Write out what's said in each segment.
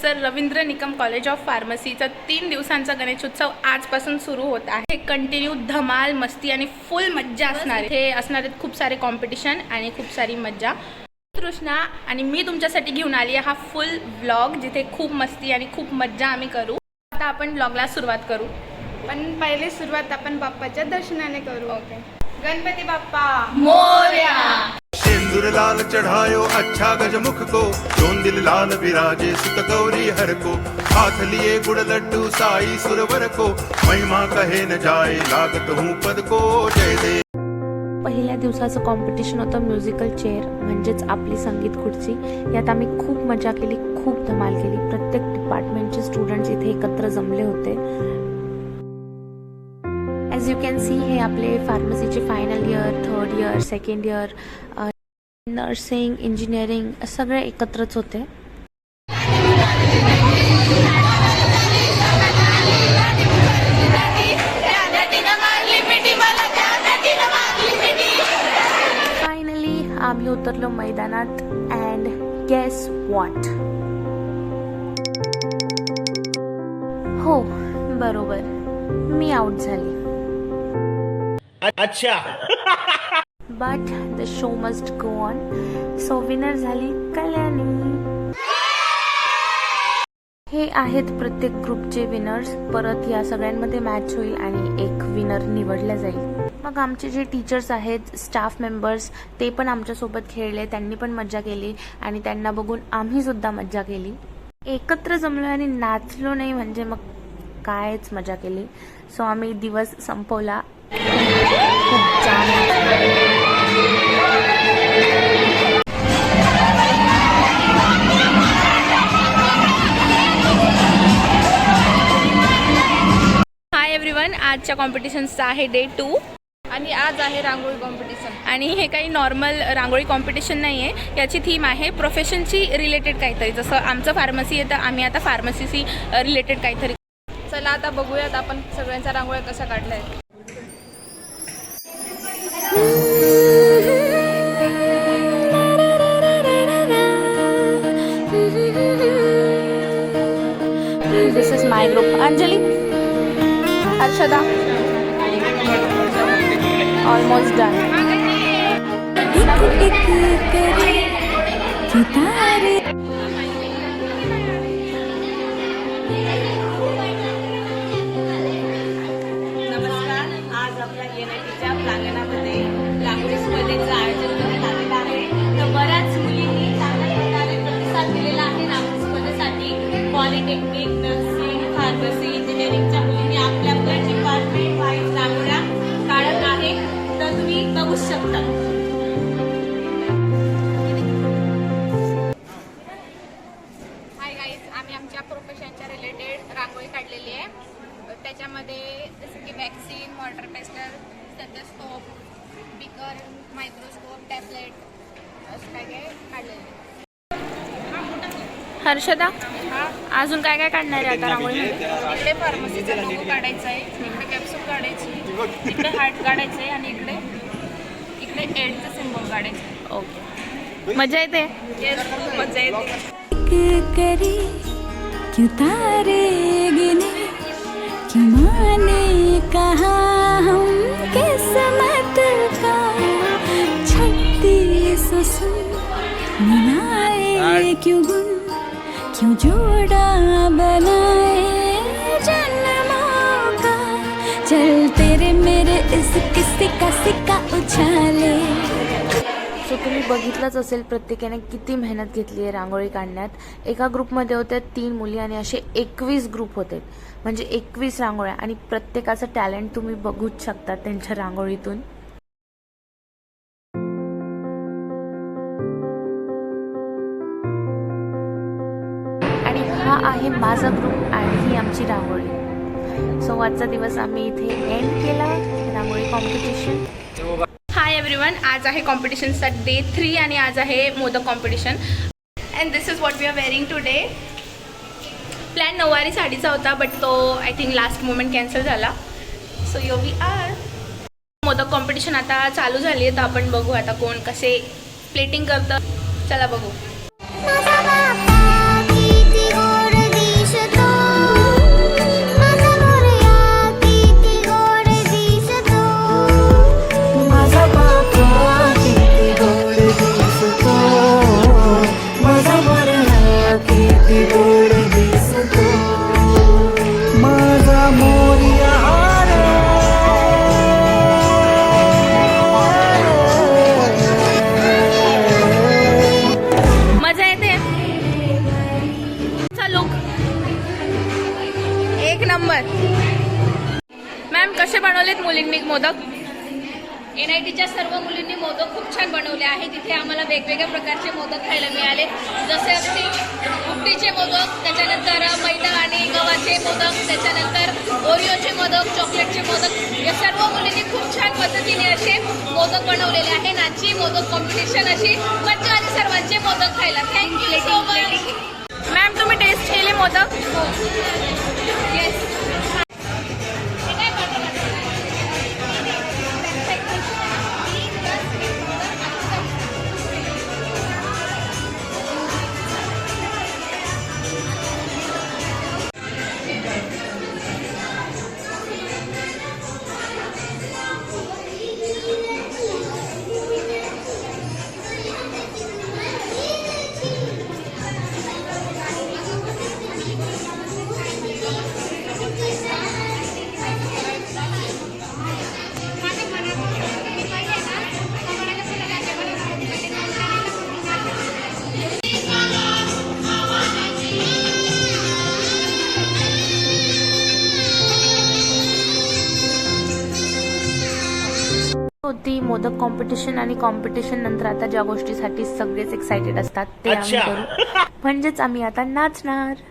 Professor Ravindra Nikam college of फार्मसीचा 3 दिवसांचा गणेशोत्सव आजपासून सुरू होत आहे। कंटिन्यू धमाल मस्ती आणि फुल मज्जा असणार आहे। हे असणार आहेत खूप सारे कॉम्पिटिशन आणि खूप सारी मज्जा। कृष्णा आणि मी तुमच्यासाठी घेऊन आली आहे हा फुल व्लॉग, जिथे खूप मस्ती आणि खूप मज्जा आम्ही करू। आता आपण व्लॉगला सुरुवात करू, पण पहिले सुरुवात आपण बाप्पाच्या दर्शनाने करू। ओके। गणपती बाप्पा मोरया। सिंदूर लाल चढ़ायो अच्छा गजमुख को, जोन दिल लाल विराजे सुत गौरी हर को, हाथ लिए गुड़ लड्डू साई सुरवर को, महिमा कहे न जाए लागत हूँ पद को, जय दे। पहिल्या दिवसाचं कॉम्पिटिशन होतं म्युझिकल चेअर, म्हणजेच आपली संगीत खुर्ची। यात आम्ही खूप मजा केली, खूप धमाल केली। प्रत्येक डिपार्टमेंटचे स्टुडंट्स इथे एकत्र जमले होते। ॲज यू कॅन सी हे आपले फार्मसीचे final year, third year, second year, nursing, engineering सगळे एकत्रच होते। फायनली आम्ही उतरलो मैदानात अँड गेस व्हॉट, हो बरोबर, मी आउट झाली। अच्छा but the show must go on. So winner झाली कल्याणी। हे आहेत प्रत्येक ग्रुपचे विनर्स। परत या सगळ्यांमध्ये मॅच होईल आणि एक विनर निवडला जाईल। मग आमचे जे टीचर्स आहेत, स्टाफ मेंबर्स, ते पण आमच्यासोबत खेळले, त्यांनी पण मज्जा केली आणि त्यांना बघून आम्ही सुद्धा मज्जा केली। एकत्र जमलो आणि नाचलो नाही म्हणजे मग कायच मजा केली। सो आम्ही दिवस संपवला खूप जाम। हाय एव्हरीवन, आजच्या कॉम्पिटिशनचा आहे डे 2 आणि आज आहे रांगोळी कॉम्पिटिशन। आणि हे काही नॉर्मल रांगोळी कॉम्पिटिशन नाही आहे, याची थीम आहे प्रोफेशनशी रिलेटेड काहीतरी। जसं आमचं फार्मसी आहे तर आम्ही आता फार्मसीशी रिलेटेड काहीतरी। चला आता बघूयात आपण सगळ्यांच्या रांगोळ्या कशा काढल्या आहेत। This is my group. Anjali, Harshada, almost done. नमस्कार, आज आपल्या एनआयटीच्या प्रांगणामध्ये रांगोळी स्पर्धेचं आयोजन करण्यात आलेलं आहे। तर बऱ्याच मुलींनी चांगल्या प्रकारे प्रतिसाद दिलेला आहे रांगोळी स्पर्धेसाठी। पॉलिटेक्निक, नर्सिंग, फार्मसी, इंजिनिअरिंगच्या मुलींनी आपल्या आपल्या डिपार्टमेंट वाईज रांगोळ्या काढत आहे, तर तुम्ही बघू शकता। हाय गाईज, आम्ही आमच्या प्रोफेशनच्या रिलेटेड रांगोळी काढलेली आहे। त्याच्यामध्ये जसं की vaccine, water Pasteur, stethoscope, beaker, microscope, tablet असं काय काय काढलेलं। हर्षदा, अजून काय काय काढणार आहे आता रांगोळीमध्ये? इकडे फार्मसीचा लोगो काढायचा आहे, इकडे कॅप्सूल काढायची, इकडे हार्ट काढायचं आहे आणि इकडे इकडे एडचं सिम्बॉल काढायचं आहे। ओके, मजा येते? येस, खूप मजा येते। करे क्यों तारे गिने, क्यों माने कहा हम किस्मत का, 36 मिलाए क्यों गुन, क्यों जोड़ा बनाए जन्मों का, चल तेरे मेरे इस किस्से का सिक्का उछाले। सो तुम्ही बघितलंच असेल प्रत्येकाने किती मेहनत घेतली आहे रांगोळी काढण्यात। एका ग्रुपमध्ये होत्या 3 मुली आणि असे 21 ग्रुप होते, म्हणजे 21 रांगोळ्या आणि प्रत्येकाचं टॅलेंट तुम्ही बघूच शकता त्यांच्या रांगोळीतून। आणि हा आहे माझा ग्रुप आणि ही आमची रांगोळी। सो आजचा दिवस आम्ही इथे एंड केला रांगोळी कॉम्पिटिशन। हाय एव्हरीवन, आज आहे कॉम्पिटिशनचा डे 3 आणि आज आहे मोदक competition. And this is what we are wearing today. Plan नऊवारी साडीचा होता, बट तो I think last moment cancel झाला। So yo we are. मोदक कॉम्पिटिशन आता चालू झाली आहे, तर आपण बघू आता कोण कसे प्लेटिंग करतं। चला बघू। मॅम कसे बनवलेत मुलींनी मोदक? NITच्या सर्व मुलींनी मोदक खूप छान बनवले आहेत. तिथे आम्हाला वेगवेगळ्या प्रकारचे मोदक खायला मिळाले, जसे असतील उकडीचे मोदक, त्याच्यानंतर मैदा आणि गव्हाचे मोदक, त्याच्यानंतर ओरिओचे मोदक, चॉकलेटचे मोदक. या सर्व मुलींनी खूप छान पद्धतीने असे मोदक बनवलेले आहे. आजची मोदक कॉम्पिटिशन अशी मज्जा आली सर्वांचे मोदक खायला. Thank you so much. मॅम तुम्ही टेस्ट केले मोदक? येस. होती मोदक कॉम्पिटिशन आणि कॉम्पिटिशन नंतर आता ज्या गोष्टीसाठी सगळेच एक्साइटेड असतात ते आम्ही करू, म्हणजेच आम्ही आता नाचणार.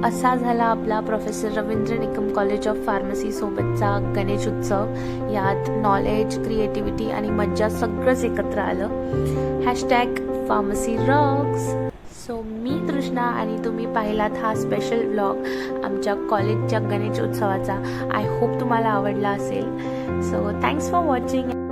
असा झाला आपला professor Ravindra Nikam college of pharmacy सोबतचा गणेश उत्सव. यात नॉलेज, क्रिएटिव्हिटी आणि मज्जा सगळंच एकत्र आलं. #Pharmacy Roxx. सो मी तृष्णा आणि तुम्ही पाहिलात हा स्पेशल व्लॉग आमच्या कॉलेजच्या गणेश उत्सवाचा. आय होप तुम्हाला आवडला असेल. So thanks for watching.